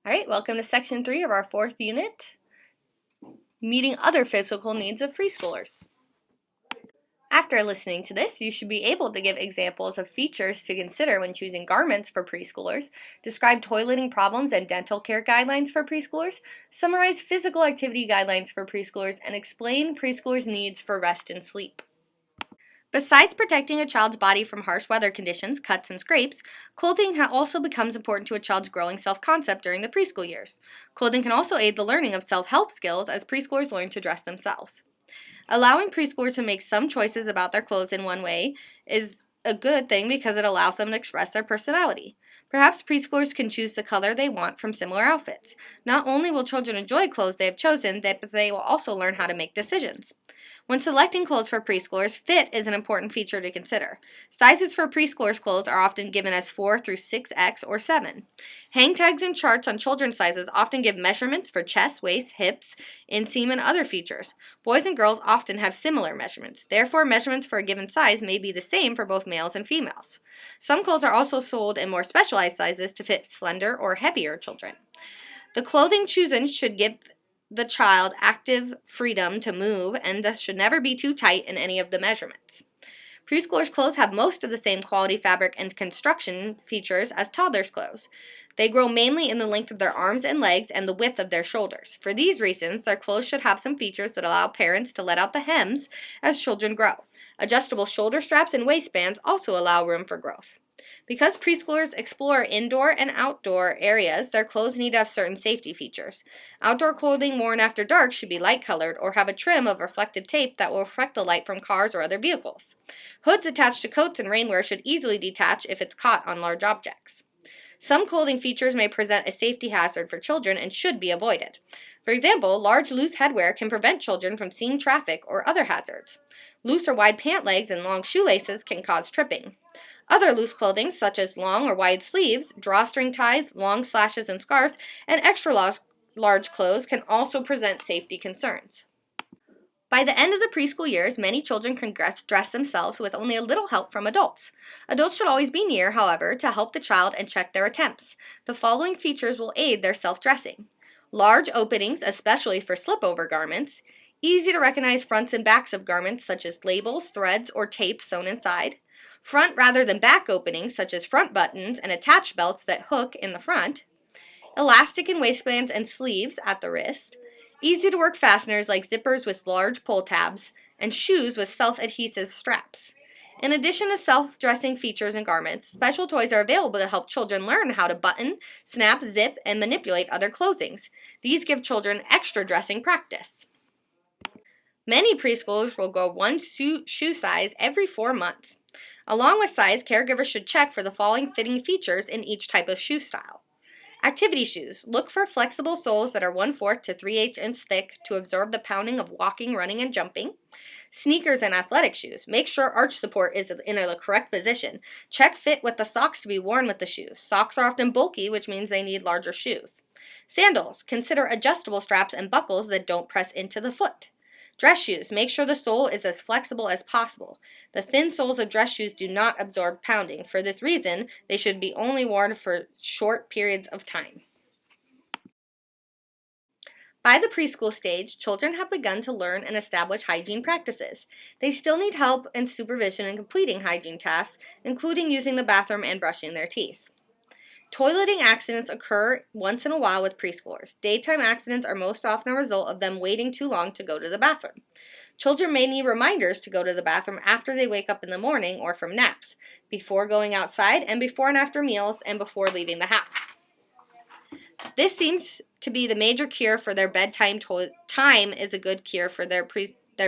All right, welcome to section 3 of our 4th unit, meeting other physical needs of preschoolers. After listening to this, you should be able to give examples of features to consider when choosing garments for preschoolers, describe toileting problems and dental care guidelines for preschoolers, summarize physical activity guidelines for preschoolers, and explain preschoolers' needs for rest and sleep. Besides protecting a child's body from harsh weather conditions, cuts, and scrapes, clothing also becomes important to a child's growing self-concept during the preschool years. Clothing can also aid the learning of self-help skills as preschoolers learn to dress themselves. Allowing preschoolers to make some choices about their clothes in one way is a good thing because it allows them to express their personality. Perhaps preschoolers can choose the color they want from similar outfits. Not only will children enjoy clothes they have chosen, but they will also learn how to make decisions. When selecting clothes for preschoolers, fit is an important feature to consider. Sizes for preschoolers' clothes are often given as 4 through 6X or 7. Hang tags and charts on children's sizes often give measurements for chest, waist, hips, inseam, and other features. Boys and girls often have similar measurements. Therefore, measurements for a given size may be the same for both males and females. Some clothes are also sold in more specialized sizes to fit slender or heavier children. The clothing chosen should give the child active freedom to move and thus should never be too tight in any of the measurements. Preschoolers' clothes have most of the same quality fabric and construction features as toddlers' clothes. They grow mainly in the length of their arms and legs and the width of their shoulders. For these reasons, their clothes should have some features that allow parents to let out the hems as children grow. Adjustable shoulder straps and waistbands also allow room for growth. Because preschoolers explore indoor and outdoor areas, their clothes need to have certain safety features. Outdoor clothing worn after dark should be light-colored or have a trim of reflective tape that will reflect the light from cars or other vehicles. Hoods attached to coats and rainwear should easily detach if it's caught on large objects. Some clothing features may present a safety hazard for children and should be avoided. For example, large loose headwear can prevent children from seeing traffic or other hazards. Loose or wide pant legs and long shoelaces can cause tripping. Other loose clothing, such as long or wide sleeves, drawstring ties, long slashes and scarves, and extra large clothes can also present safety concerns. By the end of the preschool years, many children can dress themselves with only a little help from adults. Adults should always be near, however, to help the child and check their attempts. The following features will aid their self-dressing: large openings, especially for slip-over garments, easy to recognize fronts and backs of garments such as labels, threads, or tape sewn inside, front rather than back openings such as front buttons and attached belts that hook in the front, elastic in waistbands and sleeves at the wrist, easy to work fasteners like zippers with large pull tabs, and shoes with self-adhesive straps. In addition to self-dressing features and garments, special toys are available to help children learn how to button, snap, zip, and manipulate other clothings. These give children extra dressing practice. Many preschoolers will go one shoe size every 4 months. Along with size, caregivers should check for the following fitting features in each type of shoe style. Activity shoes. Look for flexible soles that are 1/4 to 3/8 inch thick to absorb the pounding of walking, running, and jumping. Sneakers and athletic shoes. Make sure arch support is in the correct position. Check fit with the socks to be worn with the shoes. Socks are often bulky, which means they need larger shoes. Sandals. Consider adjustable straps and buckles that don't press into the foot. Dress shoes. Make sure the sole is as flexible as possible. The thin soles of dress shoes do not absorb pounding. For this reason, they should be only worn for short periods of time. By the preschool stage, children have begun to learn and establish hygiene practices. They still need help and supervision in completing hygiene tasks, including using the bathroom and brushing their teeth. Toileting accidents occur once in a while with preschoolers. Daytime accidents are most often a result of them waiting too long to go to the bathroom. Children may need reminders to go to the bathroom after they wake up in the morning or from naps, before going outside, and before and after meals, and before leaving the house. This seems to be the major cure for their bedtime. Time is a good cure for their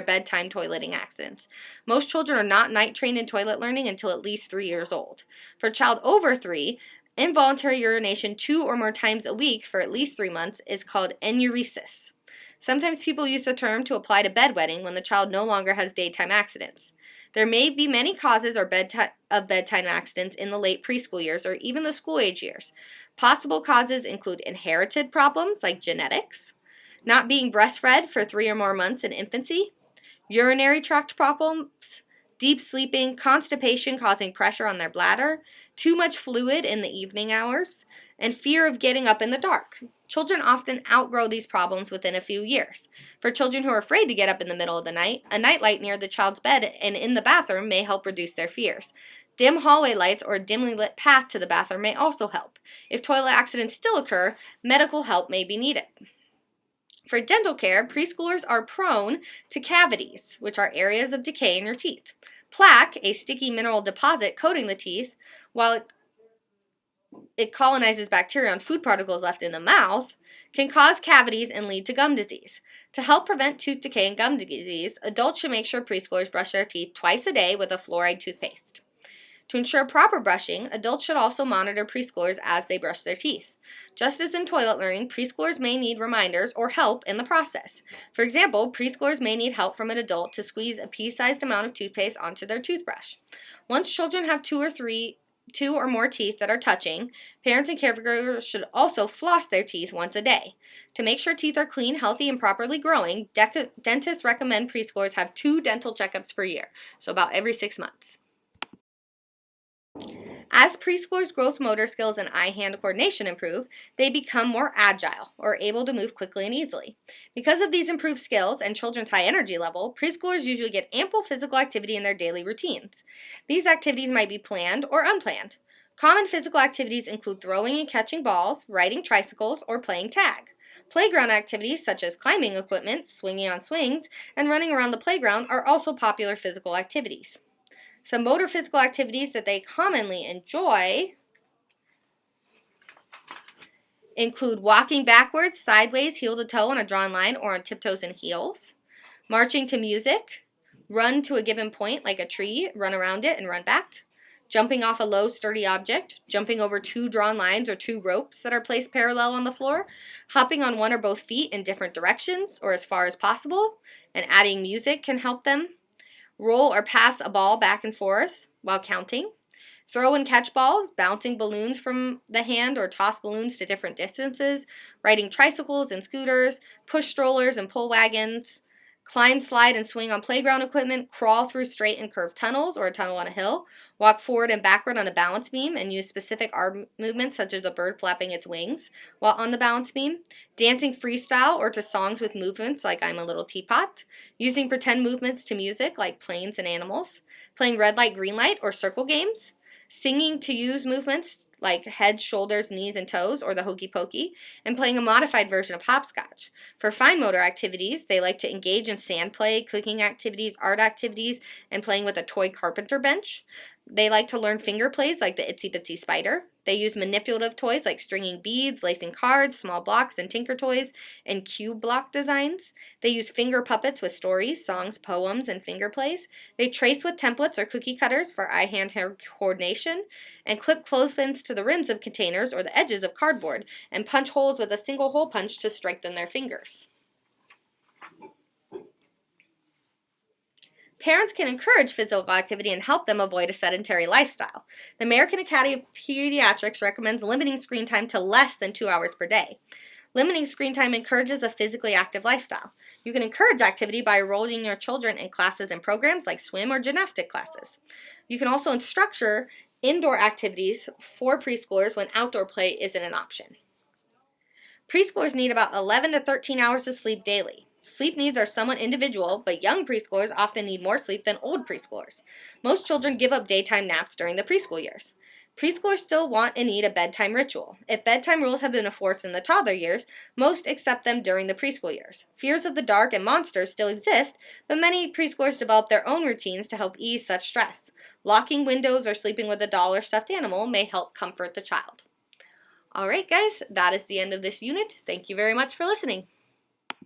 bedtime toileting accidents. Most children are not night trained in toilet learning until at least 3 years old. For a child over 3, involuntary urination 2 or more times a week for at least 3 months is called enuresis. Sometimes people use the term to apply to bedwetting when the child no longer has daytime accidents. There may be many causes of bedtime accidents in the late preschool years or even the school age years. Possible causes include inherited problems like genetics, not being breastfed for 3 or more months in infancy, urinary tract problems, deep sleeping, constipation causing pressure on their bladder, too much fluid in the evening hours, and fear of getting up in the dark. Children often outgrow these problems within a few years. For children who are afraid to get up in the middle of the night, a nightlight near the child's bed and in the bathroom may help reduce their fears. Dim hallway lights or a dimly lit path to the bathroom may also help. If toilet accidents still occur, medical help may be needed. For dental care, preschoolers are prone to cavities, which are areas of decay in your teeth. Plaque, a sticky mineral deposit coating the teeth, while it colonizes bacteria on food particles left in the mouth, can cause cavities and lead to gum disease. To help prevent tooth decay and gum disease, adults should make sure preschoolers brush their teeth twice a day with a fluoride toothpaste. To ensure proper brushing, adults should also monitor preschoolers as they brush their teeth. Just as in toilet learning, preschoolers may need reminders or help in the process. For example, preschoolers may need help from an adult to squeeze a pea-sized amount of toothpaste onto their toothbrush. Once children have two or more teeth that are touching, parents and caregivers should also floss their teeth once a day. To make sure teeth are clean, healthy, and properly growing, dentists recommend preschoolers have 2 dental checkups per year, so about every 6 months. As preschoolers' gross motor skills and eye-hand coordination improve, they become more agile or able to move quickly and easily. Because of these improved skills and children's high energy level, preschoolers usually get ample physical activity in their daily routines. These activities might be planned or unplanned. Common physical activities include throwing and catching balls, riding tricycles, or playing tag. Playground activities such as climbing equipment, swinging on swings, and running around the playground are also popular physical activities. Some motor physical activities that they commonly enjoy include walking backwards, sideways, heel to toe on a drawn line or on tiptoes and heels, marching to music, run to a given point like a tree, run around it and run back, jumping off a low, sturdy object, jumping over 2 drawn lines or 2 ropes that are placed parallel on the floor, hopping on 1 or both feet in different directions or as far as possible, and adding music can help them. Roll or pass a ball back and forth while counting. Throw and catch balls, bouncing balloons from the hand or toss balloons to different distances, riding tricycles and scooters, push strollers and pull wagons, climb, slide, and swing on playground equipment, crawl through straight and curved tunnels or a tunnel on a hill, walk forward and backward on a balance beam and use specific arm movements such as a bird flapping its wings while on the balance beam, dancing freestyle or to songs with movements like I'm a Little Teapot, using pretend movements to music like planes and animals, playing red light, green light or circle games, singing to use movements like heads, shoulders, knees, and toes, or the hokey pokey, and playing a modified version of hopscotch. For fine motor activities, they like to engage in sand play, cooking activities, art activities, and playing with a toy carpenter bench. They like to learn finger plays like the Itsy Bitsy Spider. They use manipulative toys like stringing beads, lacing cards, small blocks and tinker toys, and cube block designs. They use finger puppets with stories, songs, poems, and finger plays. They trace with templates or cookie cutters for eye-hand coordination, and clip clothespins to the rims of containers or the edges of cardboard, and punch holes with a single hole punch to strengthen their fingers. Parents can encourage physical activity and help them avoid a sedentary lifestyle. The American Academy of Pediatrics recommends limiting screen time to less than 2 hours per day. Limiting screen time encourages a physically active lifestyle. You can encourage activity by enrolling your children in classes and programs like swim or gymnastic classes. You can also structure indoor activities for preschoolers when outdoor play isn't an option. Preschoolers need about 11 to 13 hours of sleep daily. Sleep needs are somewhat individual, but young preschoolers often need more sleep than old preschoolers. Most children give up daytime naps during the preschool years. Preschoolers still want and need a bedtime ritual. If bedtime rules have been enforced in the toddler years, most accept them during the preschool years. Fears of the dark and monsters still exist, but many preschoolers develop their own routines to help ease such stress. Locking windows or sleeping with a doll or stuffed animal may help comfort the child. Alright guys, that is the end of this unit. Thank you very much for listening.